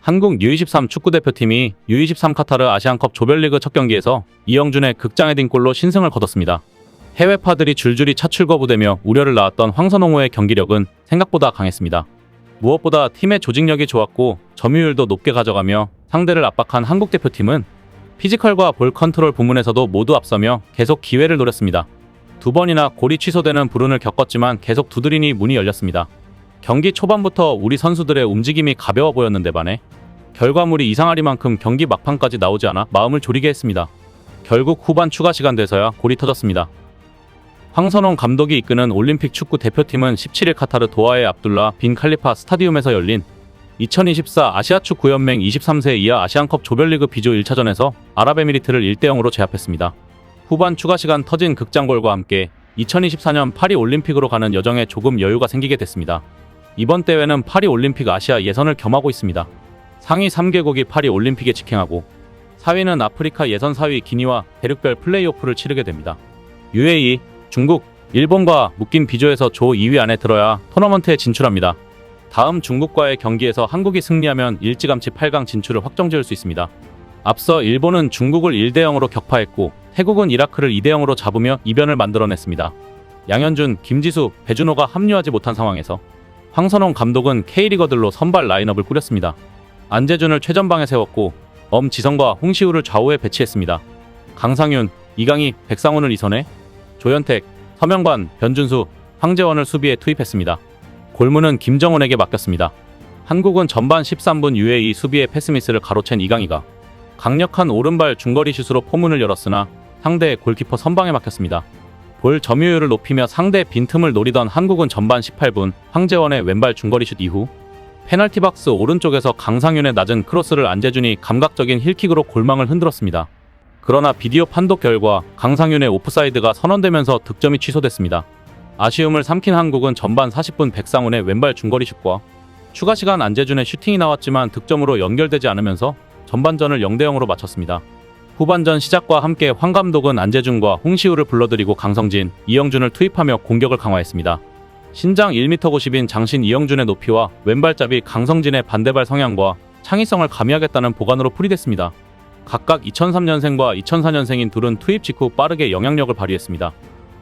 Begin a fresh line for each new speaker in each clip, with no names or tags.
한국 U23 축구대표팀이 U23 카타르 아시안컵 조별리그 첫 경기에서 이영준의 극장 헤딩골로 신승을 거뒀습니다. 해외파들이 줄줄이 차출 거부되며 우려를 낳았던 황선홍호의 경기력은 생각보다 강했습니다. 무엇보다 팀의 조직력이 좋았고 점유율도 높게 가져가며 상대를 압박한 한국 대표팀은 피지컬과 볼 컨트롤 부문에서도 모두 앞서며 계속 기회를 노렸습니다. 두 번이나 골이 취소되는 불운을 겪었지만 계속 두드리니 문이 열렸습니다. 경기 초반부터 우리 선수들의 움직임이 가벼워 보였는데 반해 결과물이 이상하리만큼 경기 막판까지 나오지 않아 마음을 졸이게 했습니다. 결국 후반 추가 시간 돼서야 골이 터졌습니다. 황선홍 감독이 이끄는 올림픽 축구 대표팀은 17일 카타르 도하의 압둘라 빈 칼리파 스타디움에서 열린 2024 아시아축구연맹 23세 이하 아시안컵 조별리그 B조 1차전에서 아랍에미리트를 1대0으로 제압했습니다. 후반 추가 시간 터진 극장골과 함께 2024년 파리 올림픽으로 가는 여정에 조금 여유가 생기게 됐습니다. 이번 대회는 파리 올림픽 아시아 예선을 겸하고 있습니다. 상위 3개국이 파리 올림픽에 직행하고 4위는 아프리카 예선 4위 기니와 대륙별 플레이오프를 치르게 됩니다. UAE, 중국, 일본과 묶인 B조에서 조 2위 안에 들어야 토너먼트에 진출합니다. 다음 중국과의 경기에서 한국이 승리하면 일찌감치 8강 진출을 확정지을 수 있습니다. 앞서 일본은 중국을 1대0으로 격파했고 태국은 이라크를 2대0으로 잡으며 이변을 만들어냈습니다. 양현준, 김지수, 배준호가 합류하지 못한 상황에서 황선홍 감독은 K리거들로 선발 라인업을 꾸렸습니다. 안재준을 최전방에 세웠고 엄지성과 홍시우를 좌우에 배치했습니다. 강상윤, 이강희, 백상훈을 이선해 조현택, 서명관, 변준수, 황재원을 수비에 투입했습니다. 골문은 김정훈에게 맡겼습니다. 한국은 전반 13분 UAE 수비의 패스미스를 가로챈 이강희가 강력한 오른발 중거리 슛으로 포문을 열었으나 상대의 골키퍼 선방에 막혔습니다. 볼 점유율을 높이며 상대 빈틈을 노리던 한국은 전반 18분 황재원의 왼발 중거리 슛 이후 페널티 박스 오른쪽에서 강상윤의 낮은 크로스를 안재준이 감각적인 힐킥으로 골망을 흔들었습니다. 그러나 비디오 판독 결과 강상윤의 오프사이드가 선언되면서 득점이 취소됐습니다. 아쉬움을 삼킨 한국은 전반 40분 백상훈의 왼발 중거리 슛과 추가 시간 안재준의 슈팅이 나왔지만 득점으로 연결되지 않으면서 전반전을 0대0으로 마쳤습니다. 후반전 시작과 함께 황 감독은 안재준과 홍시우를 불러들이고 강성진, 이영준을 투입하며 공격을 강화했습니다. 신장 1m 90인 장신 이영준의 높이와 왼발잡이 강성진의 반대발 성향과 창의성을 가미하겠다는 보관으로 풀이됐습니다. 각각 2003년생과 2004년생인 둘은 투입 직후 빠르게 영향력을 발휘했습니다.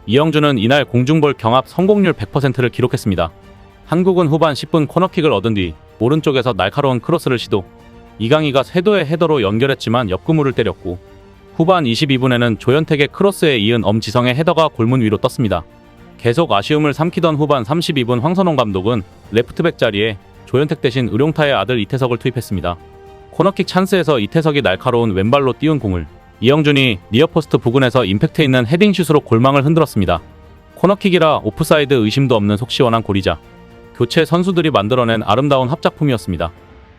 이영준은 이날 공중볼 경합 성공률 100%를 기록했습니다. 한국은 후반 10분 코너킥을 얻은 뒤 오른쪽에서 날카로운 크로스를 시도, 이강희가 쇄도의 헤더로 연결했지만 옆구무를 때렸고 후반 22분에는 조현택의 크로스에 이은 엄지성의 헤더가 골문 위로 떴습니다. 계속 아쉬움을 삼키던 후반 32분 황선홍 감독은 레프트백 자리에 조현택 대신 의룡타의 아들 이태석을 투입했습니다. 코너킥 찬스에서 이태석이 날카로운 왼발로 띄운 공을 이영준이 니어포스트 부근에서 임팩트 있는 헤딩슛으로 골망을 흔들었습니다. 코너킥이라 오프사이드 의심도 없는 속 시원한 골이자 교체 선수들이 만들어낸 아름다운 합작품이었습니다.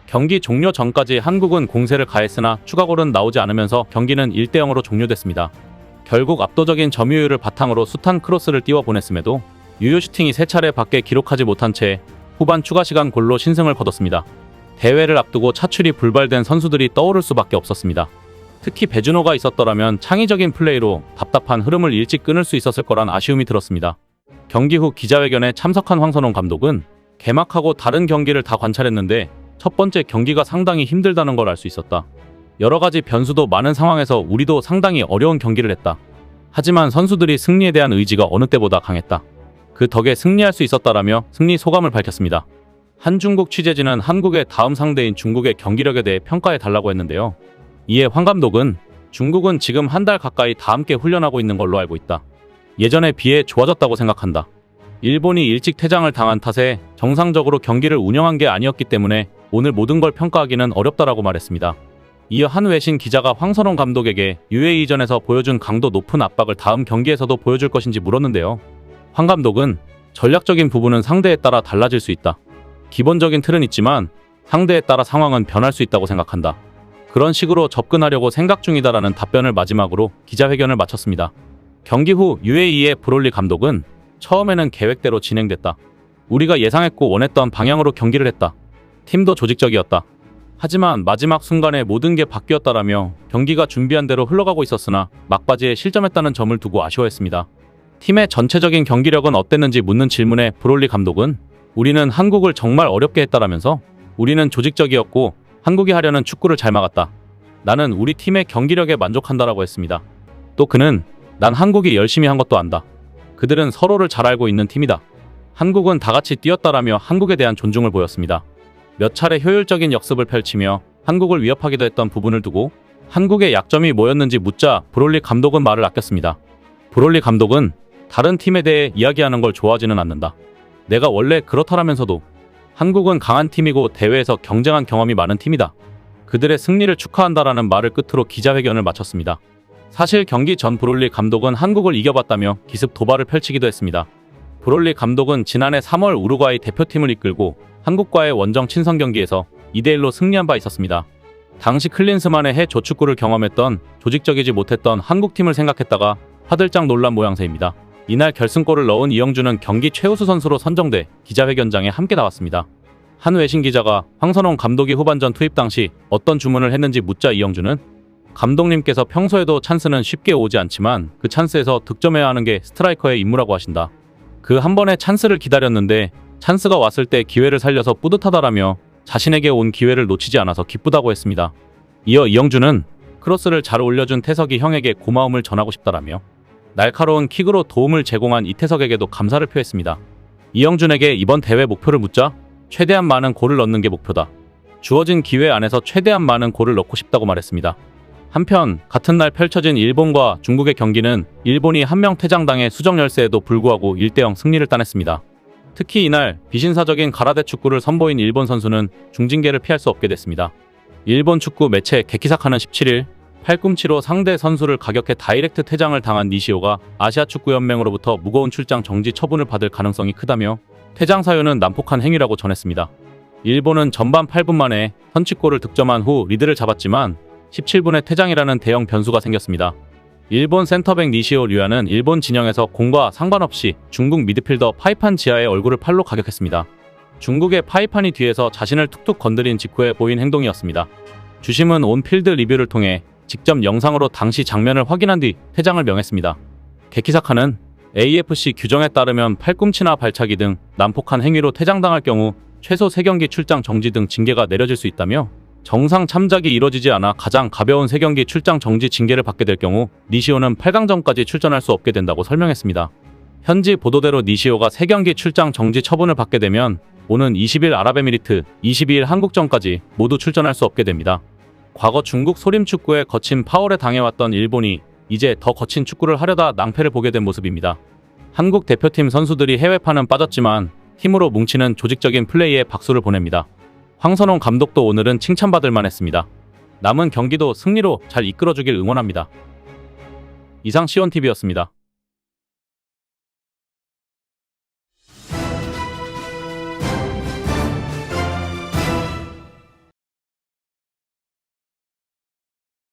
경기 종료 전까지 한국은 공세를 가했으나 추가골은 나오지 않으면서 경기는 1대0으로 종료됐습니다. 결국 압도적인 점유율을 바탕으로 숱한 크로스를 띄워보냈음에도 유효 슈팅이 3차례 밖에 기록하지 못한 채 후반 추가 시간 골로 신승을 거뒀습니다. 대회를 앞두고 차출이 불발된 선수들이 떠오를 수밖에 없었습니다. 특히 배준호가 있었더라면 창의적인 플레이로 답답한 흐름을 일찍 끊을 수 있었을 거란 아쉬움이 들었습니다. 경기 후 기자회견에 참석한 황선홍 감독은 개막하고 다른 경기를 다 관찰했는데 첫 번째 경기가 상당히 힘들다는 걸 알 수 있었다. 여러 가지 변수도 많은 상황에서 우리도 상당히 어려운 경기를 했다. 하지만 선수들이 승리에 대한 의지가 어느 때보다 강했다. 그 덕에 승리할 수 있었다라며 승리 소감을 밝혔습니다. 한중국 취재진은 한국의 다음 상대인 중국의 경기력에 대해 평가해달라고 했는데요. 이에 황 감독은 중국은 지금 한 달 가까이 다 함께 훈련하고 있는 걸로 알고 있다. 예전에 비해 좋아졌다고 생각한다. 일본이 일찍 퇴장을 당한 탓에 정상적으로 경기를 운영한 게 아니었기 때문에 오늘 모든 걸 평가하기는 어렵다라고 말했습니다. 이어 한 외신 기자가 황선홍 감독에게 UAE전에서 보여준 강도 높은 압박을 다음 경기에서도 보여줄 것인지 물었는데요. 황 감독은 전략적인 부분은 상대에 따라 달라질 수 있다. 기본적인 틀은 있지만 상대에 따라 상황은 변할 수 있다고 생각한다. 그런 식으로 접근하려고 생각 중이다라는 답변을 마지막으로 기자회견을 마쳤습니다. 경기 후 UAE의 브롤리 감독은 처음에는 계획대로 진행됐다. 우리가 예상했고 원했던 방향으로 경기를 했다. 팀도 조직적이었다. 하지만 마지막 순간에 모든 게 바뀌었다라며 경기가 준비한 대로 흘러가고 있었으나 막바지에 실점했다는 점을 두고 아쉬워했습니다. 팀의 전체적인 경기력은 어땠는지 묻는 질문에 브롤리 감독은 우리는 한국을 정말 어렵게 했다라면서 우리는 조직적이었고 한국이 하려는 축구를 잘 막았다. 나는 우리 팀의 경기력에 만족한다라고 했습니다. 또 그는 난 한국이 열심히 한 것도 안다. 그들은 서로를 잘 알고 있는 팀이다. 한국은 다 같이 뛰었다라며 한국에 대한 존중을 보였습니다. 몇 차례 효율적인 역습을 펼치며 한국을 위협하기도 했던 부분을 두고 한국의 약점이 뭐였는지 묻자 브롤리 감독은 말을 아꼈습니다. 브롤리 감독은 다른 팀에 대해 이야기하는 걸 좋아하지는 않는다. 내가 원래 그렇다라면서도 한국은 강한 팀이고 대회에서 경쟁한 경험이 많은 팀이다. 그들의 승리를 축하한다라는 말을 끝으로 기자회견을 마쳤습니다. 사실 경기 전 브롤리 감독은 한국을 이겨봤다며 기습 도발을 펼치기도 했습니다. 브롤리 감독은 지난해 3월 우루과이 대표팀을 이끌고 한국과의 원정 친선 경기에서 2대1로 승리한 바 있었습니다. 당시 클린스만의 해 조축구를 경험했던 조직적이지 못했던 한국팀을 생각했다가 화들짝 놀란 모양새입니다. 이날 결승골을 넣은 이영주는 경기 최우수 선수로 선정돼 기자회견장에 함께 나왔습니다. 한 외신 기자가 황선홍 감독이 후반전 투입 당시 어떤 주문을 했는지 묻자 이영주는 감독님께서 평소에도 찬스는 쉽게 오지 않지만 그 찬스에서 득점해야 하는 게 스트라이커의 임무라고 하신다. 그 한 번의 찬스를 기다렸는데 찬스가 왔을 때 기회를 살려서 뿌듯하다라며 자신에게 온 기회를 놓치지 않아서 기쁘다고 했습니다. 이어 이영주는 크로스를 잘 올려준 태석이 형에게 고마움을 전하고 싶다라며 날카로운 킥으로 도움을 제공한 이태석에게도 감사를 표했습니다. 이영준에게 이번 대회 목표를 묻자 최대한 많은 골을 넣는 게 목표다. 주어진 기회 안에서 최대한 많은 골을 넣고 싶다고 말했습니다. 한편 같은 날 펼쳐진 일본과 중국의 경기는 일본이 한 명 퇴장당해 수정 열세에도 불구하고 1대0 승리를 따냈습니다. 특히 이날 비신사적인 가라데 축구를 선보인 일본 선수는 중징계를 피할 수 없게 됐습니다. 일본 축구 매체 게키사카는 17일 팔꿈치로 상대 선수를 가격해 다이렉트 퇴장을 당한 니시오가 아시아축구연맹으로부터 무거운 출장 정지 처분을 받을 가능성이 크다며 퇴장 사유는 난폭한 행위라고 전했습니다. 일본은 전반 8분 만에 선취골을 득점한 후 리드를 잡았지만 17분에 퇴장이라는 대형 변수가 생겼습니다. 일본 센터백 니시오 류야는 일본 진영에서 공과 상관없이 중국 미드필더 파이판 지하의 얼굴을 팔로 가격했습니다. 중국의 파이판이 뒤에서 자신을 툭툭 건드린 직후에 보인 행동이었습니다. 주심은 온 필드 리뷰를 통해 직접 영상으로 당시 장면을 확인한 뒤 퇴장을 명했습니다. 게키사카는 AFC 규정에 따르면 팔꿈치나 발차기 등 난폭한 행위로 퇴장당할 경우 최소 3경기 출장 정지 등 징계가 내려질 수 있다며 정상 참작이 이뤄지지 않아 가장 가벼운 3경기 출장 정지 징계를 받게 될 경우 니시오는 8강전까지 출전할 수 없게 된다고 설명했습니다. 현지 보도대로 니시오가 3경기 출장 정지 처분을 받게 되면 오는 20일 아랍에미리트, 22일 한국전까지 모두 출전할 수 없게 됩니다. 과거 중국 소림축구에 거친 파월에 당해왔던 일본이 이제 더 거친 축구를 하려다 낭패를 보게 된 모습입니다. 한국 대표팀 선수들이 해외파는 빠졌지만 팀으로 뭉치는 조직적인 플레이에 박수를 보냅니다. 황선홍 감독도 오늘은 칭찬받을 만했습니다. 남은 경기도 승리로 잘 이끌어주길 응원합니다. 이상 C1TV였습니다.